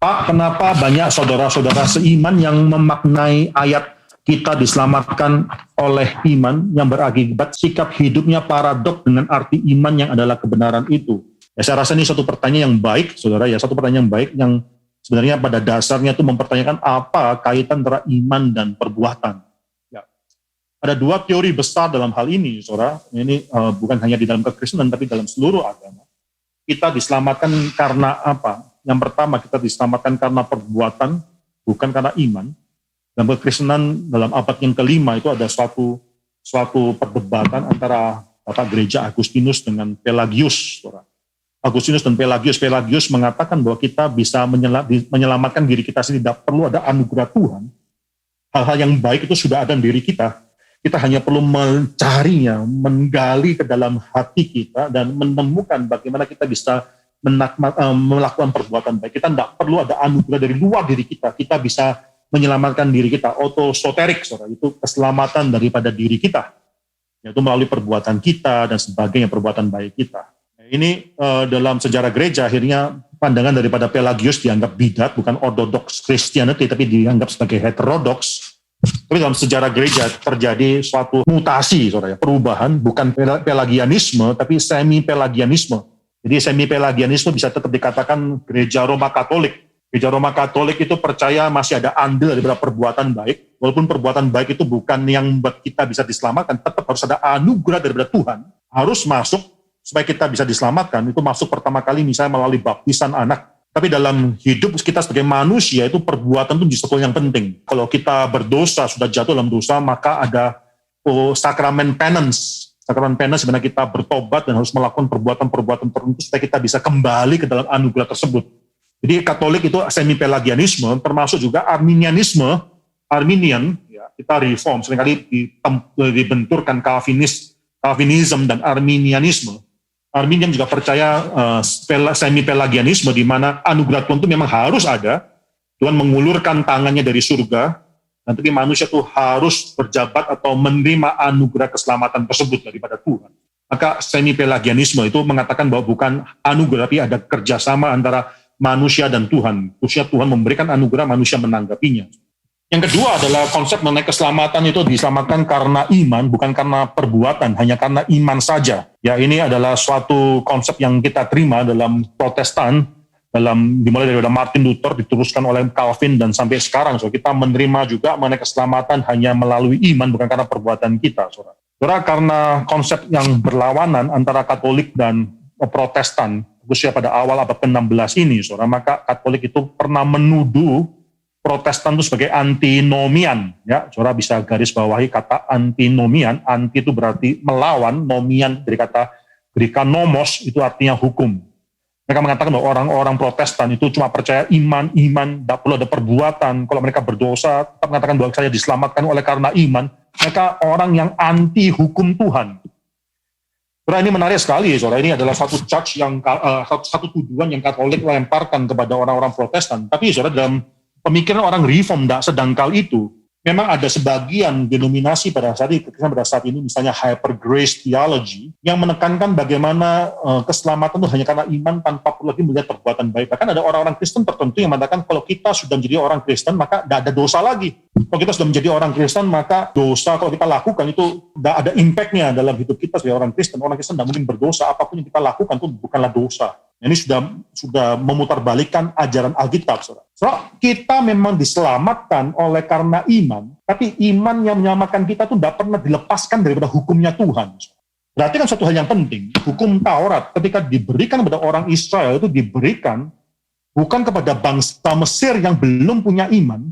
Pak, kenapa banyak saudara-saudara seiman yang memaknai ayat kita diselamatkan oleh iman yang berakibat sikap hidupnya paradok dengan arti iman yang adalah kebenaran itu? Ya, saya rasa ini satu pertanyaan yang baik, saudara. Ya, satu pertanyaan yang baik yang sebenarnya pada dasarnya itu mempertanyakan apa kaitan antara iman dan perbuatan. Ya. Ada dua teori besar dalam hal ini, saudara. Ini bukan hanya di dalam kekristenan, tapi dalam seluruh agama. Kita diselamatkan karena apa? Yang pertama, kita diselamatkan karena perbuatan, bukan karena iman. Dalam kekristenan dalam abad yang kelima itu ada suatu perdebatan antara Bapak Gereja Agustinus dengan Pelagius. Agustinus dan Pelagius mengatakan bahwa kita bisa menyelamatkan diri kita sendiri, tidak perlu ada anugerah Tuhan. Hal-hal yang baik itu sudah ada di diri kita. Kita hanya perlu mencarinya, menggali ke dalam hati kita dan menemukan bagaimana kita bisa melakukan perbuatan baik. Kita tidak perlu ada anugerah dari luar diri kita. Kita bisa menyelamatkan diri kita. Autosoterik, saudara, itu keselamatan daripada diri kita, yaitu melalui perbuatan kita dan sebagainya, perbuatan baik kita. Ini dalam sejarah gereja akhirnya pandangan daripada Pelagius dianggap bidat, bukan orthodox Christianity, tapi dianggap sebagai heterodox. Tapi dalam sejarah gereja terjadi suatu mutasi, saudara, perubahan, bukan Pelagianisme, tapi semi-Pelagianisme. Jadi semi-Pelagianisme bisa tetap dikatakan gereja Roma Katolik. Gereja Roma Katolik itu percaya masih ada andil daripada perbuatan baik, walaupun perbuatan baik itu bukan yang membuat kita bisa diselamatkan, tetap harus ada anugerah daripada Tuhan, harus masuk supaya kita bisa diselamatkan. Itu masuk pertama kali misalnya melalui baptisan anak. Tapi dalam hidup kita sebagai manusia itu perbuatan itu justru yang penting. Kalau kita berdosa, sudah jatuh dalam dosa, maka ada sakramen penance. Sakramen penance sebenarnya kita bertobat dan harus melakukan perbuatan-perbuatan tertentu supaya kita bisa kembali ke dalam anugerah tersebut. Jadi Katolik itu semi-Pelagianisme, termasuk juga Arminianisme. Arminian, ya, kita reform, seringkali dibenturkan Calvinism dan Arminianisme. Arminian juga percaya semi-Pelagianisme, di mana anugerah Tuhan itu memang harus ada. Tuhan mengulurkan tangannya dari surga, dan tapi manusia itu harus berjabat atau menerima anugerah keselamatan tersebut daripada Tuhan. Maka semi-Pelagianisme itu mengatakan bahwa bukan anugerah, tapi ada kerjasama antara manusia dan Tuhan. Khususnya Tuhan memberikan anugerah, manusia menanggapinya. Yang kedua adalah konsep mengenai keselamatan itu diselamatkan karena iman, bukan karena perbuatan, hanya karena iman saja. Ya, ini adalah suatu konsep yang kita terima dalam Protestan, dimulai dari Martin Luther, diteruskan oleh Calvin, dan sampai sekarang. So, kita menerima juga mengenai keselamatan hanya melalui iman, bukan karena perbuatan kita. Saudara, karena konsep yang berlawanan antara Katolik dan Protestan, khususnya pada awal abad ke-16 ini, saudara, maka Katolik itu pernah menuduh Protestan itu sebagai antinomian, ya, saudara bisa garis bawahi kata antinomian. Anti itu berarti melawan, nomian dari kata Greka nomos, itu artinya hukum. Mereka mengatakan bahwa orang-orang Protestan itu cuma percaya iman, tidak perlu ada perbuatan. Kalau mereka berdosa, tetap mengatakan bahwa saya diselamatkan oleh karena iman. Mereka orang yang anti hukum Tuhan. Saudara, ini menarik sekali, saudara. Ini adalah satu charge satu tuduhan yang Katolik lemparkan kepada orang-orang Protestan. Tapi saudara, dalam pemikiran orang reform tidak sedangkal itu. Memang ada sebagian denominasi pada saat ini, misalnya hyper grace theology, yang menekankan bagaimana keselamatan itu hanya karena iman tanpa perlu lagi melihat perbuatan baik. Bahkan ada orang-orang Kristen tertentu yang mengatakan kalau kita sudah menjadi orang Kristen maka tidak ada dosa lagi. Kalau kita sudah menjadi orang Kristen maka dosa kalau kita lakukan itu tidak ada impact-nya dalam hidup kita sebagai orang Kristen. Orang Kristen tidak mungkin berdosa, apapun yang kita lakukan itu bukanlah dosa. Ini sudah memutarbalikkan ajaran Alkitab, saudara. So, kita memang diselamatkan oleh karena iman, tapi iman yang menyelamatkan kita itu tidak pernah dilepaskan daripada hukumnya Tuhan. Berarti kan suatu hal yang penting, hukum Taurat ketika diberikan kepada orang Israel itu diberikan bukan kepada bangsa Mesir yang belum punya iman,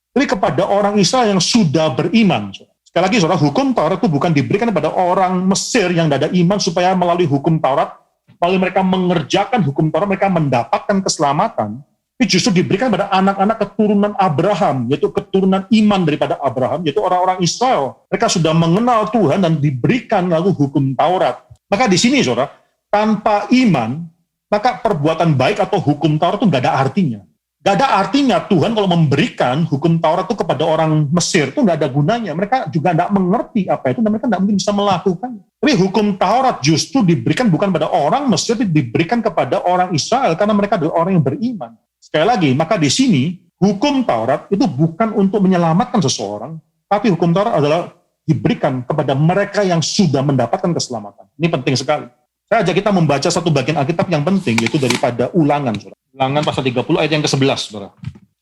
tapi kepada orang Israel yang sudah beriman. Sekali lagi, saudara, hukum Taurat itu bukan diberikan kepada orang Mesir yang tidak ada iman supaya melalui hukum Taurat, lalu mereka mengerjakan hukum Taurat, mereka mendapatkan keselamatan, tapi justru diberikan pada anak-anak keturunan Abraham, yaitu keturunan iman daripada Abraham, yaitu orang-orang Israel. Mereka sudah mengenal Tuhan dan diberikan lalu hukum Taurat. Maka di sini, saudara, tanpa iman, maka perbuatan baik atau hukum Taurat itu nggak ada artinya. Nggak ada artinya Tuhan kalau memberikan hukum Taurat itu kepada orang Mesir, itu nggak ada gunanya. Mereka juga nggak mengerti apa itu, dan mereka nggak mungkin bisa melakukan. Tapi hukum Taurat justru diberikan bukan pada orang Mesir, tapi diberikan kepada orang Israel, karena mereka adalah orang yang beriman. Sekali lagi, maka di sini hukum Taurat itu bukan untuk menyelamatkan seseorang, tapi hukum Taurat adalah diberikan kepada mereka yang sudah mendapatkan keselamatan. Ini penting sekali. Saya ajak kita membaca satu bagian Alkitab yang penting, yaitu daripada Ulangan. Saudara. Ulangan pasal 30 ayat yang ke-11. Saudara.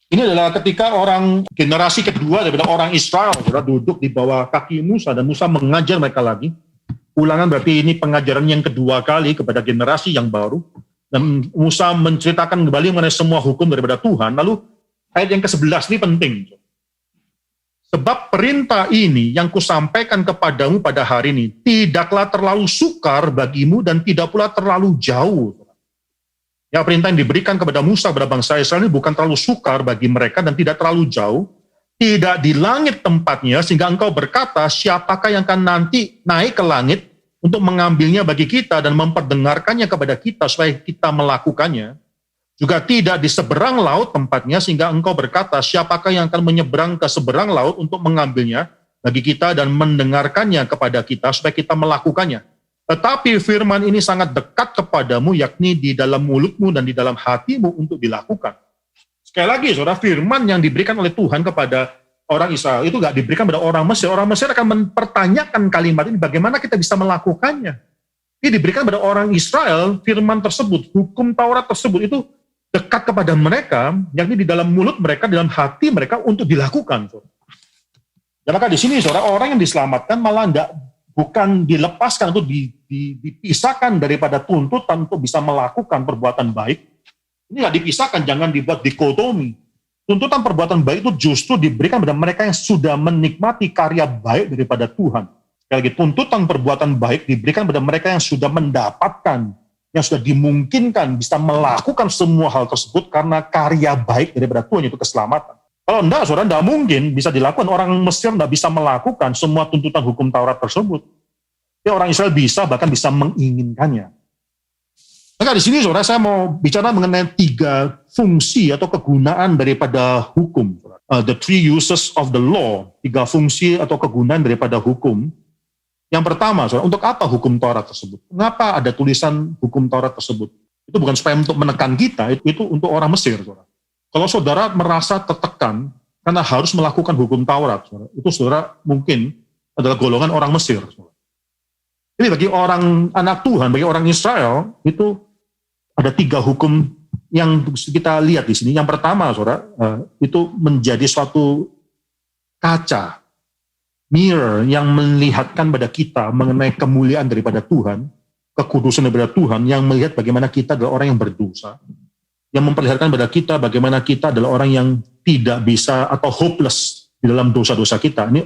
Ini adalah ketika orang generasi kedua daripada orang Israel saudara, duduk di bawah kaki Musa, dan Musa mengajar mereka lagi. Ulangan berarti ini pengajaran yang kedua kali kepada generasi yang baru. Dan Musa menceritakan kembali mengenai semua hukum daripada Tuhan. Lalu ayat yang ke-11 ini penting. Sebab perintah ini yang kusampaikan kepadamu pada hari ini tidaklah terlalu sukar bagimu dan tidak pula terlalu jauh. Ya, perintah yang diberikan kepada Musa kepada bangsa Israel ini bukan terlalu sukar bagi mereka dan tidak terlalu jauh, tidak di langit tempatnya sehingga engkau berkata siapakah yang akan nanti naik ke langit untuk mengambilnya bagi kita dan memperdengarkannya kepada kita supaya kita melakukannya. Juga tidak di seberang laut tempatnya, sehingga engkau berkata, siapakah yang akan menyeberang ke seberang laut untuk mengambilnya bagi kita dan mendengarkannya kepada kita, supaya kita melakukannya. Tetapi firman ini sangat dekat kepadamu, yakni di dalam mulutmu dan di dalam hatimu untuk dilakukan. Sekali lagi, saudara, firman yang diberikan oleh Tuhan kepada orang Israel, itu nggak diberikan kepada orang Mesir. Orang Mesir akan mempertanyakan kalimat ini, bagaimana kita bisa melakukannya. Ini diberikan kepada orang Israel, firman tersebut, hukum Taurat tersebut, itu dekat kepada mereka, yakni di dalam mulut mereka, di dalam hati mereka untuk dilakukan. Dan maka di sini, saudara, orang yang diselamatkan malah bukan dilepaskan untuk dipisahkan daripada tuntutan untuk bisa melakukan perbuatan baik. Ini nggak dipisahkan, jangan dibuat dikotomi. Tuntutan perbuatan baik itu justru diberikan kepada mereka yang sudah menikmati karya baik daripada Tuhan. Sekali lagi, tuntutan perbuatan baik diberikan kepada mereka yang sudah mendapatkan, yang sudah dimungkinkan bisa melakukan semua hal tersebut karena karya baik daripada Tuhan, yaitu keselamatan. Kalau enggak, saudara, enggak mungkin bisa dilakukan. Orang Mesir enggak bisa melakukan semua tuntutan hukum Taurat tersebut. Ya, orang Israel bisa, bahkan bisa menginginkannya. Maka di sini, saudara, saya mau bicara mengenai 3 fungsi atau kegunaan daripada hukum. The 3 uses of the law, 3 fungsi atau kegunaan daripada hukum. Yang pertama, saudara, untuk apa hukum Taurat tersebut? Mengapa ada tulisan hukum Taurat tersebut? Itu bukan supaya untuk menekan kita, itu untuk orang Mesir, saudara. Kalau saudara merasa tertekan karena harus melakukan hukum Taurat, saudara, itu saudara mungkin adalah golongan orang Mesir. Saudara. Jadi bagi orang anak Tuhan, bagi orang Israel, itu ada 3 hukum yang kita lihat di sini. Yang pertama, saudara, itu menjadi suatu kaca, mirror yang melihatkan pada kita mengenai kemuliaan daripada Tuhan, kekudusan daripada Tuhan, yang melihat bagaimana kita adalah orang yang berdosa, yang memperlihatkan pada kita bagaimana kita adalah orang yang tidak bisa atau hopeless di dalam dosa-dosa kita. Ini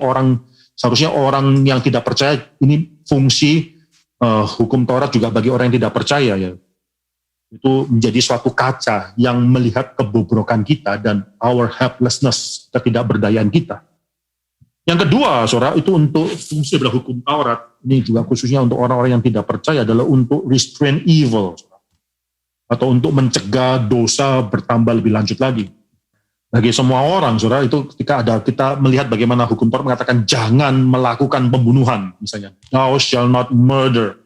seharusnya orang yang tidak percaya, ini fungsi hukum Taurat juga bagi orang yang tidak percaya, ya. Itu menjadi suatu kaca yang melihat kebobrokan kita dan our helplessness, ketidakberdayaan kita. Yang kedua, saudara, itu untuk fungsi pada hukum Taurat, ini juga khususnya untuk orang-orang yang tidak percaya, adalah untuk restrain evil, saudara. Atau untuk mencegah dosa bertambah lebih lanjut lagi. Bagi semua orang, saudara, itu ketika kita melihat bagaimana hukum Taurat mengatakan jangan melakukan pembunuhan, misalnya, thou shall not murder,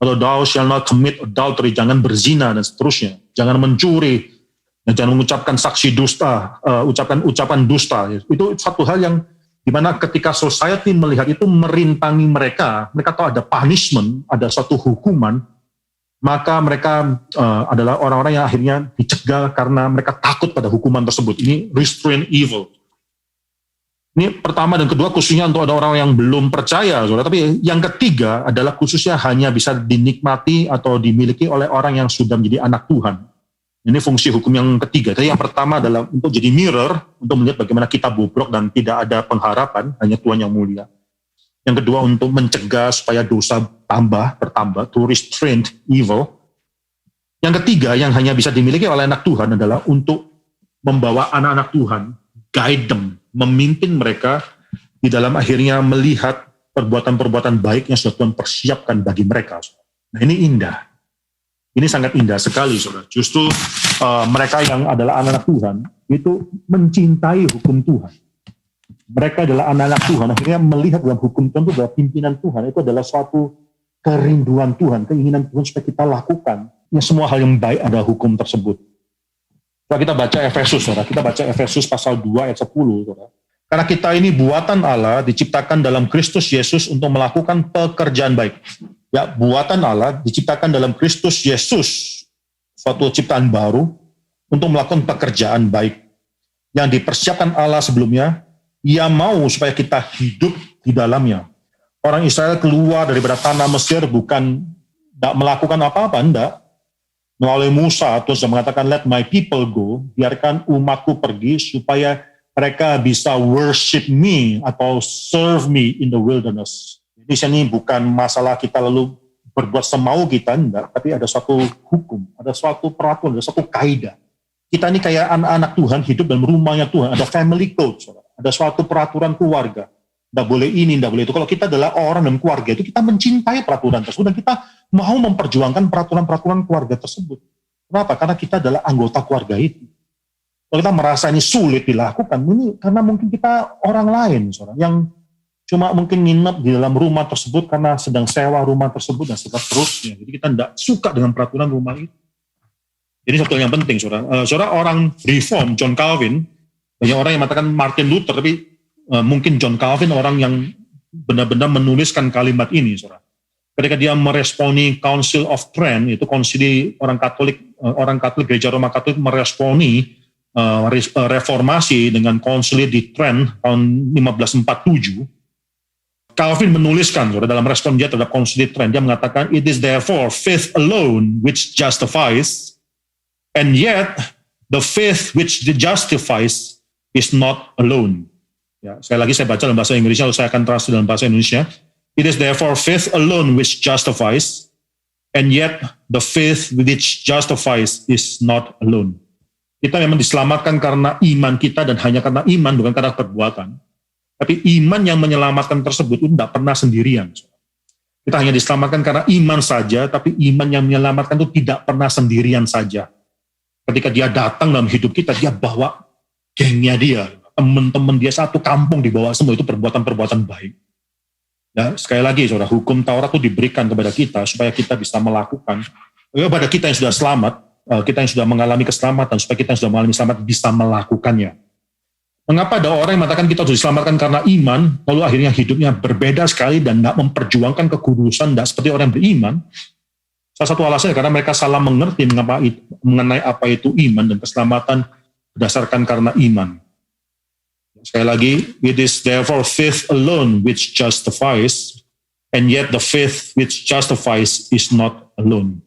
atau thou shall not commit adultery, jangan berzina, dan seterusnya, jangan mencuri, dan jangan mengucapkan saksi dusta, ucapan dusta. Itu satu hal yang dimana ketika society melihat itu merintangi mereka tahu ada punishment, ada suatu hukuman, maka mereka adalah orang-orang yang akhirnya dicegah karena mereka takut pada hukuman tersebut. Ini restrain evil. Ini pertama dan kedua khususnya untuk ada orang yang belum percaya, saudara. Tapi yang ketiga adalah khususnya hanya bisa dinikmati atau dimiliki oleh orang yang sudah menjadi anak Tuhan. Ini fungsi hukum yang ketiga. Jadi yang pertama adalah untuk jadi mirror, untuk melihat bagaimana kita bobrok dan tidak ada pengharapan, hanya Tuhan yang mulia. Yang kedua untuk mencegah supaya dosa bertambah, to restrain evil. Yang ketiga yang hanya bisa dimiliki oleh anak Tuhan adalah untuk membawa anak-anak Tuhan, guide them, memimpin mereka di dalam akhirnya melihat perbuatan-perbuatan baik yang sudah Tuhan persiapkan bagi mereka. Nah, ini indah. Ini sangat indah sekali, saudara. Justru mereka yang adalah anak-anak Tuhan itu mencintai hukum Tuhan. Mereka adalah anak-anak Tuhan, akhirnya melihat dalam hukum Tuhan itu adalah pimpinan Tuhan, itu adalah suatu kerinduan Tuhan, keinginan Tuhan supaya kita lakukan. Ya, semua hal yang baik ada hukum tersebut. Kalau kita baca Efesus, saudara, kita baca Efesus pasal 2 ayat 10, saudara. Karena kita ini buatan Allah diciptakan dalam Kristus Yesus untuk melakukan pekerjaan baik. Ya, buatan Allah diciptakan dalam Kristus Yesus, suatu ciptaan baru untuk melakukan pekerjaan baik yang dipersiapkan Allah sebelumnya. Ia mau supaya kita hidup di dalamnya. Orang Israel keluar daripada tanah Mesir bukan tidak melakukan apa-apa, enggak. Melalui Musa, Tuhan sudah mengatakan, let my people go, biarkan umatku pergi supaya mereka bisa worship me atau serve me in the wilderness. Jadi sini bukan masalah kita lalu berbuat semau kita, enggak, tapi ada suatu hukum, ada suatu peraturan, ada suatu kaidah. Kita ini kayak anak-anak Tuhan, hidup dalam rumahnya Tuhan, ada family code, ada suatu peraturan keluarga. Tidak boleh ini, tidak boleh itu. Kalau kita adalah orang dan keluarga itu, kita mencintai peraturan tersebut dan kita mau memperjuangkan peraturan-peraturan keluarga tersebut. Kenapa? Karena kita adalah anggota keluarga itu. Kalau kita merasa ini sulit dilakukan, ini karena mungkin kita orang lain, saudara, yang cuma mungkin nginep di dalam rumah tersebut karena sedang sewa rumah tersebut dan seterusnya. Jadi kita tidak suka dengan peraturan rumah itu. Jadi satu yang penting, saudara. Saudara, orang reform, John Calvin, banyak orang yang mengatakan Martin Luther, tapi mungkin John Calvin orang yang benar-benar menuliskan kalimat ini, saudara. Ketika dia meresponi Council of Trent, itu konsili orang Katolik Gereja Roma Katolik meresponi reformasi dengan konsili di Trent tahun 1547. Calvin menuliskan, saudara, dalam respon dia terhadap konsili Trent, dia mengatakan, it is therefore faith alone which justifies, and yet the faith which justifies is not alone. Ya, sekali lagi saya baca dalam bahasa Inggrisnya, lalu saya akan translate dalam bahasa Indonesia. It is therefore faith alone which justifies, and yet the faith which justifies is not alone. Kita memang diselamatkan karena iman kita dan hanya karena iman, bukan karena perbuatan. Tapi iman yang menyelamatkan tersebut itu tidak pernah sendirian. Kita hanya diselamatkan karena iman saja, tapi iman yang menyelamatkan itu tidak pernah sendirian saja. Ketika dia datang dalam hidup kita, dia bawa gengnya dia, teman-teman dia, satu kampung dibawa semua, itu perbuatan-perbuatan baik. Ya, sekali lagi, saudara, hukum Taurat itu diberikan kepada kita supaya kita bisa melakukan, kepada kita yang sudah selamat, kita yang sudah mengalami keselamatan, supaya kita yang sudah mengalami selamat bisa melakukannya. Mengapa ada orang yang mengatakan kita harus diselamatkan karena iman, lalu akhirnya hidupnya berbeda sekali dan tidak memperjuangkan kekudusan, tidak seperti orang yang beriman? Salah satu alasannya karena mereka salah mengerti mengenai apa itu iman dan keselamatan berdasarkan karena iman. Sekali lagi, it is therefore faith alone which justifies, and yet the faith which justifies is not alone.